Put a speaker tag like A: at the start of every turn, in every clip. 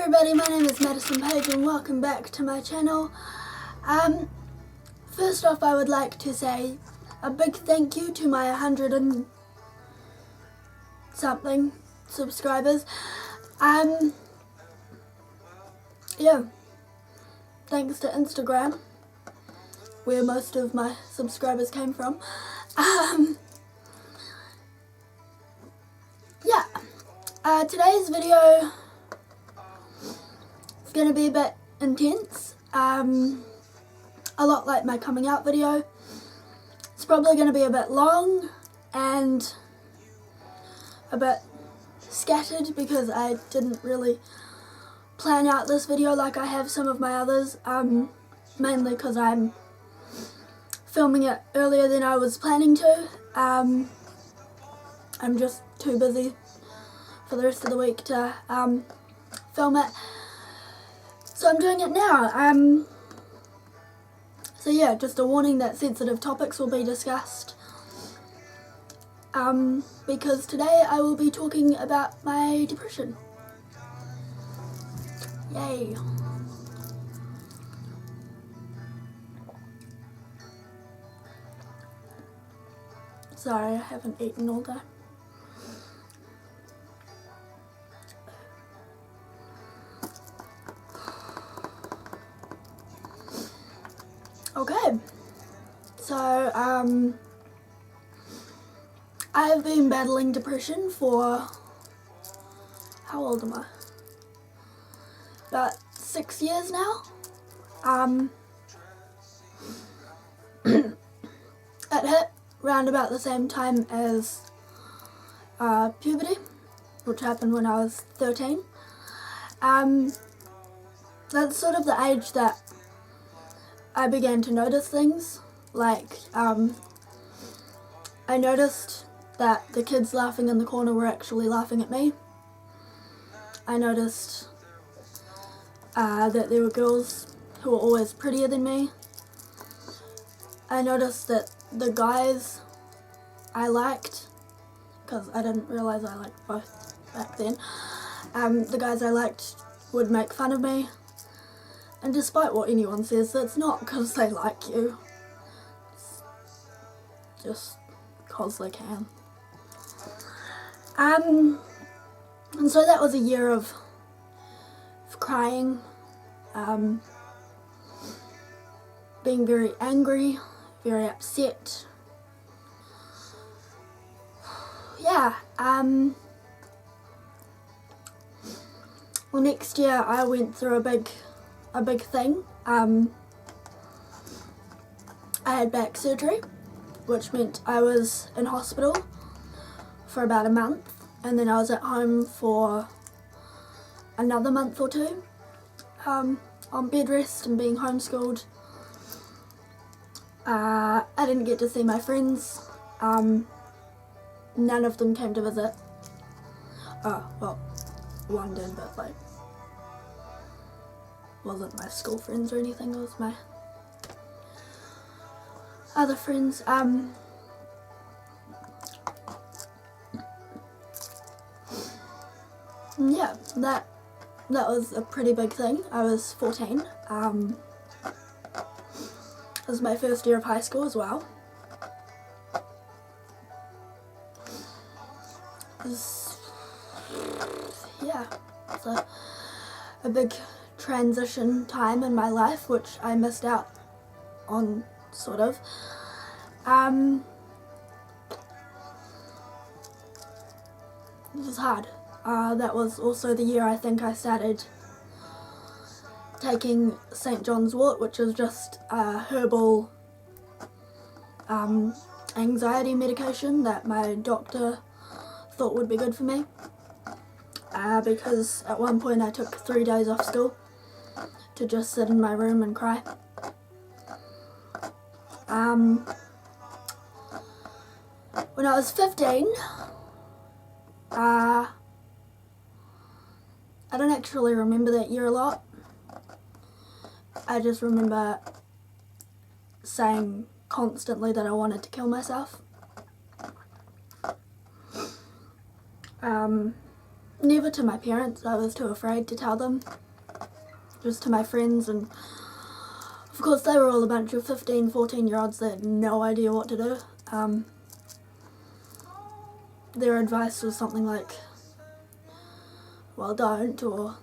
A: everybody, my name is Madison-Paige and welcome back to my channel. First off, I would like to say a big thank you to my 100 and something subscribers. Yeah, thanks to Instagram, where most of my subscribers came from. Today's video is going to be a bit intense, a lot like my coming out video. It's probably going to be a bit long and a bit scattered because I didn't really plan out this video like I have some of my others, mainly because I'm filming it earlier than I was planning to. I'm just too busy for the rest of the week to film it, so I'm doing it now. So yeah, just a warning that sensitive topics will be discussed, because today I will be talking about my depression. Yay. Sorry, I haven't eaten all day. Okay, so I've been battling depression for, how old am I? About 6 years now. It hit round about the same time as puberty, which happened when I was 13. That's sort of the age that I began to notice things, like I noticed that the kids laughing in the corner were actually laughing at me. I noticed that there were girls who were always prettier than me. I noticed that the guys I liked, because I didn't realise I liked both back then, the guys I liked would make fun of me. And despite what anyone says, that's not because they like you. It's just because they can. And so that was a year of crying, being very angry, very upset. Yeah, well, next year I went through a big thing. I had back surgery, which meant I was in hospital for about a month, and then I was at home for another month or two, on bed rest and being homeschooled. I didn't get to see my friends. None of them came to visit. Well, one did, but like, wasn't my school friends or anything, it was my other friends. Yeah, that was a pretty big thing. I was 14. It was my first year of high school as well. Yeah, it's a big transition time in my life, which I missed out on, sort of. It was hard. That was also the year I think I started taking St. John's wort, which is just a herbal anxiety medication that my doctor thought would be good for me, because at one point I took 3 days off school to just sit in my room and cry. When I was 15, I don't actually remember that year a lot. I just remember saying constantly that I wanted to kill myself. never to my parents. I was too afraid to tell them. Just to my friends, and of course they were all a bunch of 15, 14-year-olds that had no idea what to do. Their advice was something like, well, don't, or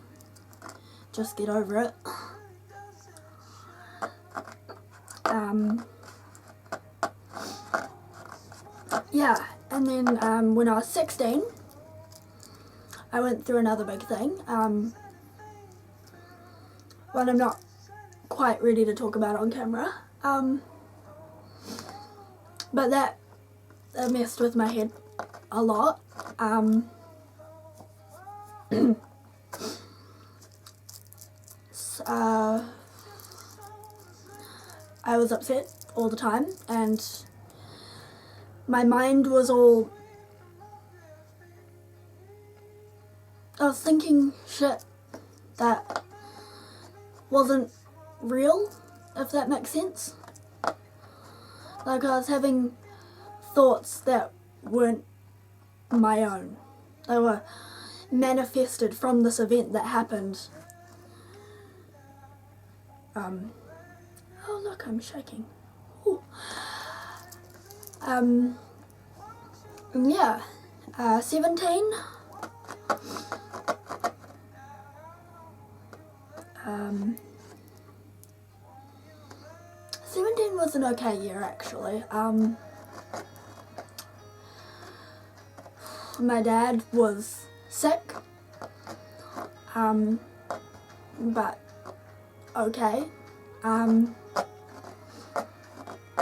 A: just get over it. Yeah, and then when I was 16, I went through another big thing. One I'm not quite ready to talk about on camera. But that messed with my head a lot. I was upset all the time, and my mind was all, I was thinking shit that wasn't real, if that makes sense. Like, I was having thoughts that weren't my own. They were manifested from this event that happened. Oh look, I'm shaking. Ooh. Yeah, 17. 17 was an okay year, actually. My dad was sick, but okay.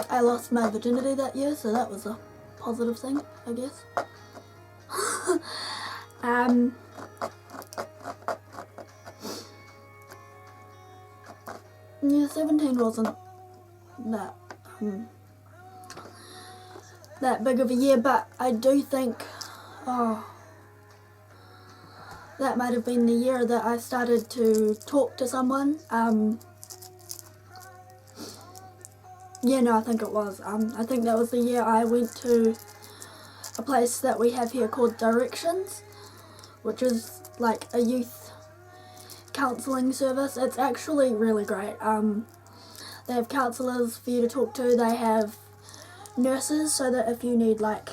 A: I lost my virginity that year, so that was a positive thing, I guess. Yeah, 17 wasn't that big of a year, but I do think, that might have been the year that I started to talk to someone. Yeah, no, I think it was. I think that was the year I went to a place that we have here called Deprssion, which is like a youth counselling service. It's actually really great. They have counsellors for you to talk to. They have nurses, so that if you need like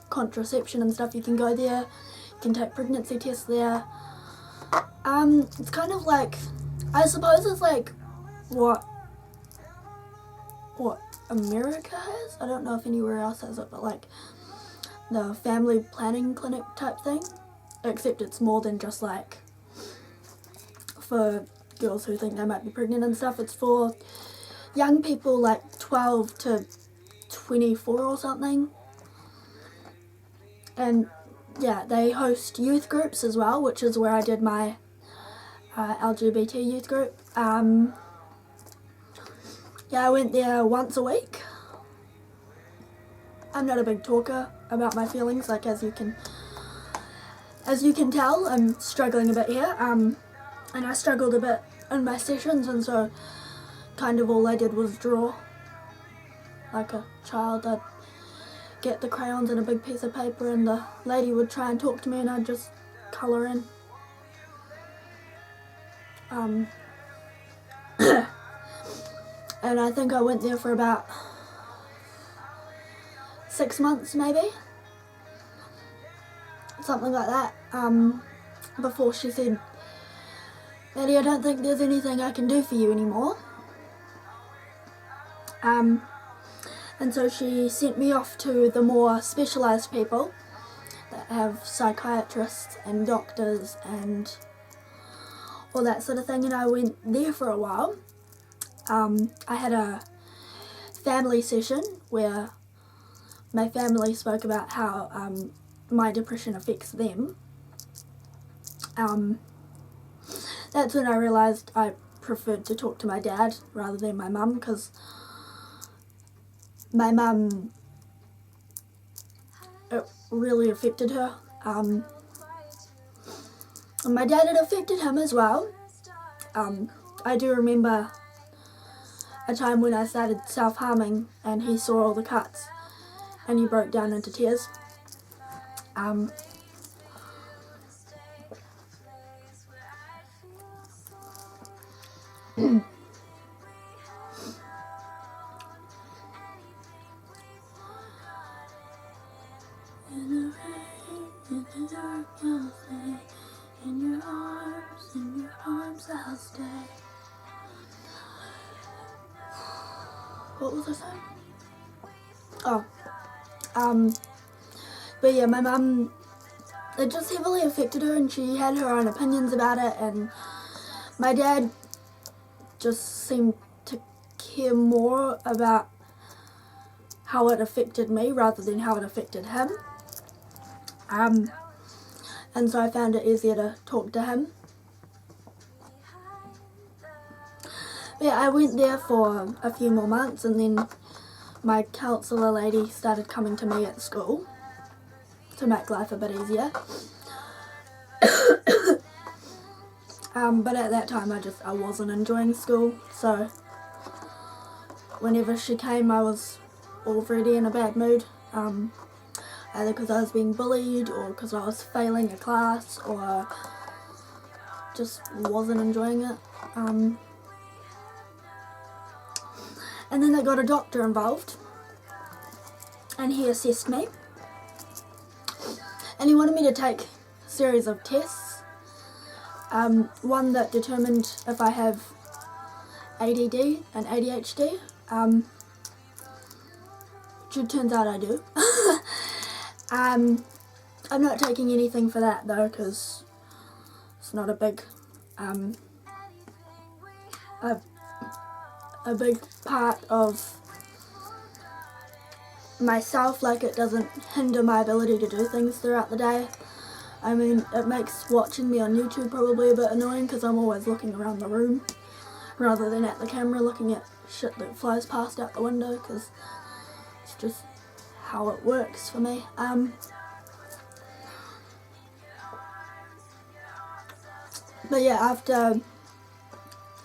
A: contraception and stuff, you can go there. You can take pregnancy tests there. It's kind of like, I suppose it's like what America has. I don't know if anywhere else has it, but like the family planning clinic type thing, except it's more than just like for girls who think they might be pregnant and stuff. It's for young people like 12 to 24 or something. And yeah, they host youth groups as well, which is where I did my LGBT youth group. Yeah, I went there once a week. I'm not a big talker about my feelings, like as you can tell, I'm struggling a bit here. And I struggled a bit in my sessions, and so kind of all I did was draw like a child. I'd get the crayons and a big piece of paper, and the lady would try and talk to me, and I'd just colour in. And I think I went there for about 6 months, maybe, something like that, before she said, "Maddie, I don't think there's anything I can do for you anymore." And so she sent me off to the more specialised people that have psychiatrists and doctors and all that sort of thing, and I went there for a while. I had a family session where my family spoke about how my depression affects them. That's when I realised I preferred to talk to my dad rather than my mum, because my mum, it really affected her. And my dad, it affected him as well. I do remember a time when I started self-harming and he saw all the cuts and he broke down into tears. in your arms I'll stay. What was I saying? Oh, but yeah, my mum, it just heavily affected her, and she had her own opinions about it, and my dad just seemed to care more about how it affected me rather than how it affected him. And so I found it easier to talk to him. But yeah, I went there for a few more months, and then my counsellor lady started coming to me at school to make life a bit easier. But at that time I wasn't enjoying school, so whenever she came I was already in a bad mood, either because I was being bullied or because I was failing a class or just wasn't enjoying it. And then they got a doctor involved, and he assessed me, and he wanted me to take a series of tests. One that determined if I have a.d.d. and a.d.h.d, which it turns out I do. I'm not taking anything for that though, because it's not a big a big part of myself. Like, it doesn't hinder my ability to do things throughout the day. I mean, it makes watching me on YouTube probably a bit annoying because I'm always looking around the room rather than at the camera looking at shit that flies past out the window, because it's just how it works for me. But yeah, after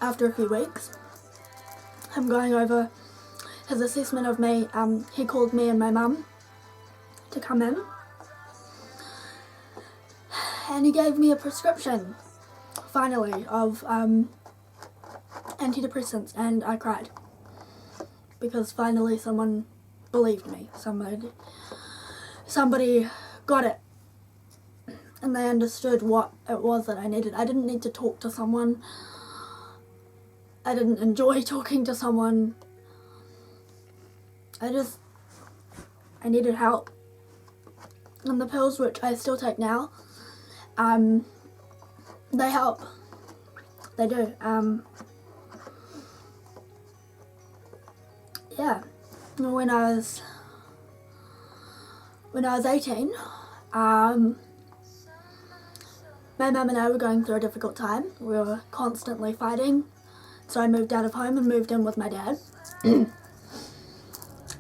A: a few weeks, him going over his assessment of me, he called me and my mum to come in, and he gave me a prescription, finally, of antidepressants, and I cried, because finally someone believed me. Somebody got it, and they understood what it was that I needed. I didn't need to talk to someone. I didn't enjoy talking to someone. I needed help. And the pills, which I still take now, they help. They do. Yeah. When I was 18, my mum and I were going through a difficult time. We were constantly fighting, so I moved out of home and moved in with my dad.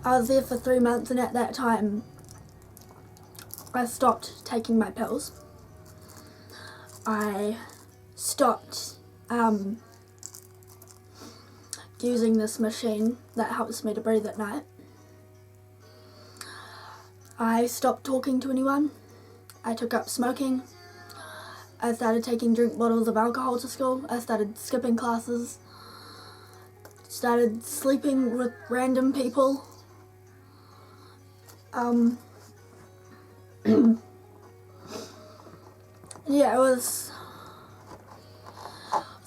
A: I was there for 3 months, and at that time I stopped taking my pills. I stopped using this machine that helps me to breathe at night. I stopped talking to anyone. I took up smoking. I started taking drink bottles of alcohol to school. I started skipping classes. Started sleeping with random people. Yeah, it was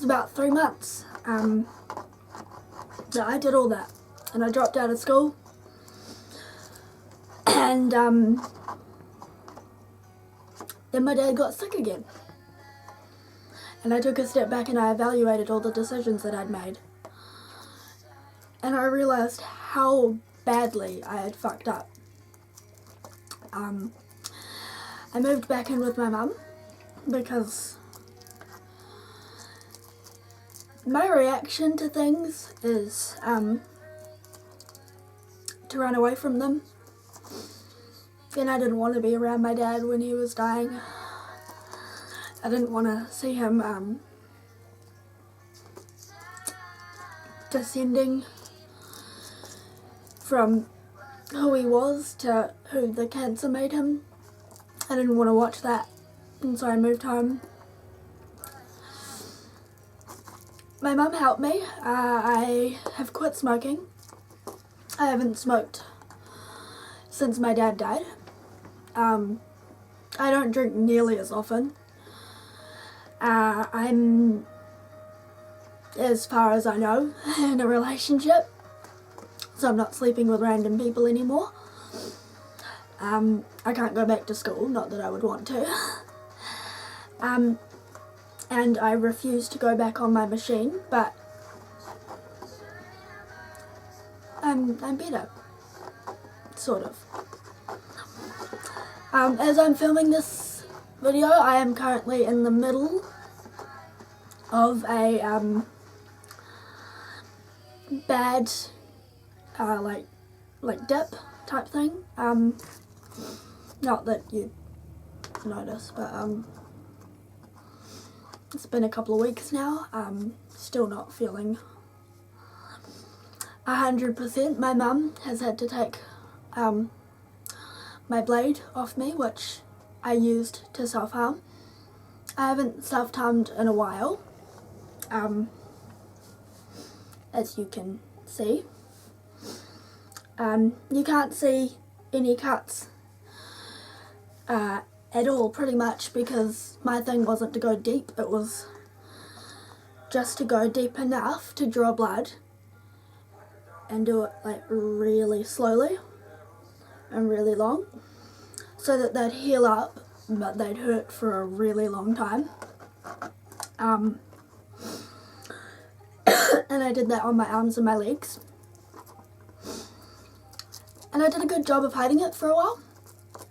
A: about 3 months that I did all that, and I dropped out of school, and then my dad got sick again, and I took a step back and I evaluated all the decisions that I'd made, and I realised how badly I had fucked up. I moved back in with my mum because my reaction to things is to run away from them, and I didn't want to be around my dad when he was dying. I didn't want to see him descending from who he was to who the cancer made him. I didn't want to watch that, and so I moved home. my mum helped me. I have quit smoking. I haven't smoked since my dad died. I don't drink nearly as often. I'm, as far as I know, in a relationship, so I'm not sleeping with random people anymore. I can't go back to school, not that I would want to. And I refuse to go back on my machine, but I'm better, sort of. As I'm filming this video, I am currently in the middle of a bad like dip type thing. Not that you'd notice, but it's been a couple of weeks now. Still not feeling 100%. My mum has had to take my blade off me, which I used to self-harm. I haven't self-harmed in a while, as you can see. You can't see any cuts at all, pretty much, because my thing wasn't to go deep. It was just to go deep enough to draw blood and do it like really slowly and really long, so that they'd heal up, but they'd hurt for a really long time. And I did that on my arms and my legs. And I did a good job of hiding it for a while,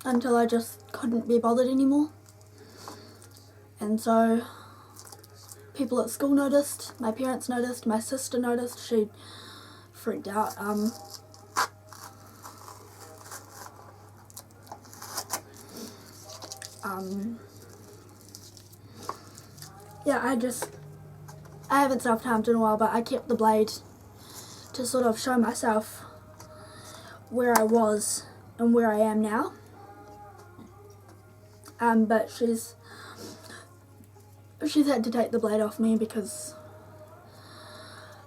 A: until I just couldn't be bothered anymore. And so people at school noticed, my parents noticed, my sister noticed. She freaked out. Yeah, I haven't self-harmed in a while, but I kept the blade to sort of show myself where I was and where I am now. But she's had to take the blade off me because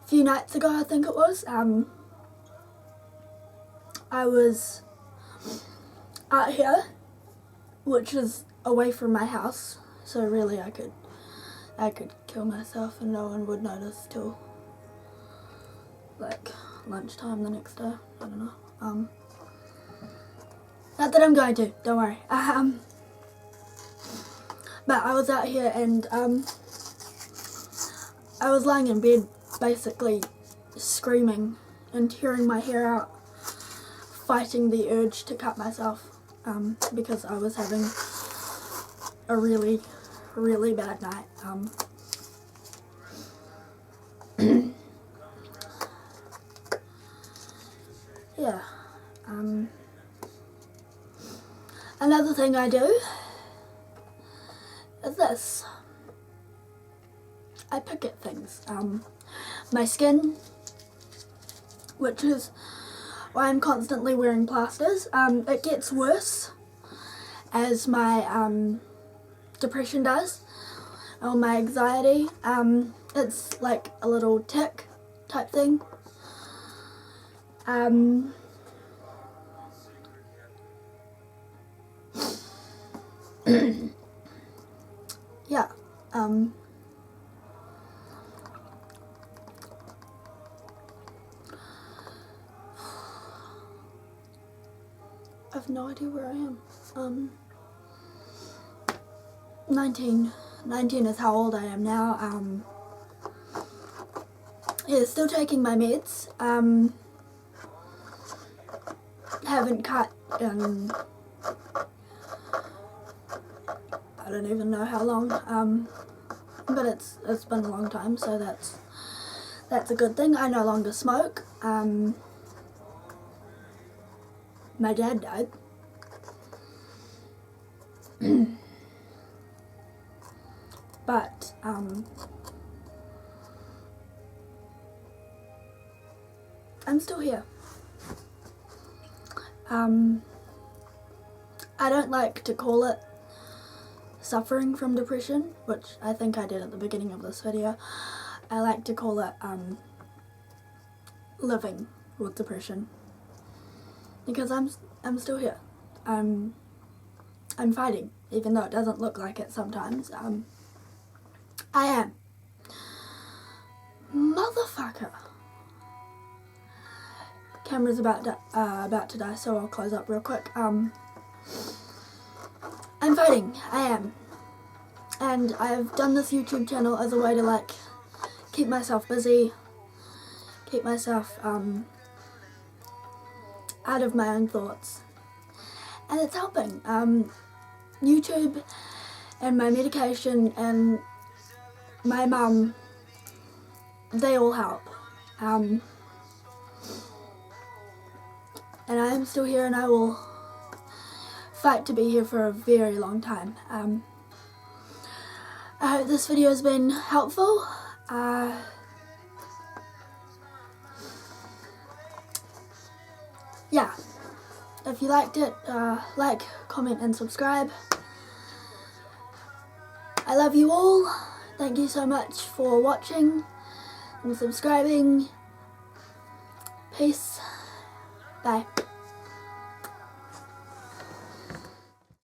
A: a few nights ago, I think it was, I was out here, which is away from my house, so really I could kill myself and no one would notice till like lunchtime the next day. I don't know. Not that I'm going to, don't worry. But I was out here and I was lying in bed basically screaming and tearing my hair out, fighting the urge to cut myself, because I was having a really, really bad night. Yeah. Another thing I do is this. I pick at things. My skin, which is why I'm constantly wearing plasters. It gets worse as my depression does, or my anxiety. It's like a little tick type thing. Yeah. I have no idea where I am. 19 is how old I am now. Yeah, still taking my meds. Haven't cut in I don't even know how long. But it's been a long time, so that's a good thing. I no longer smoke. My dad died. But I'm still here. I don't like to call it suffering from depression, which I think I did at the beginning of this video. I like to call it living with depression, because I'm still here. I'm fighting, even though it doesn't look like it sometimes. I am. Motherfucker. Camera's about to die, so I'll close up real quick. I'm fighting. I am. And I've done this YouTube channel as a way to like keep myself busy, keep myself out of my own thoughts, and it's helping. YouTube and my medication and my mum, they all help. And I am still here, and I will fight to be here for a very long time. I hope this video has been helpful. Yeah, if you liked it, like, comment and subscribe. I love you all. Thank you so much for watching and subscribing. Peace. Bye.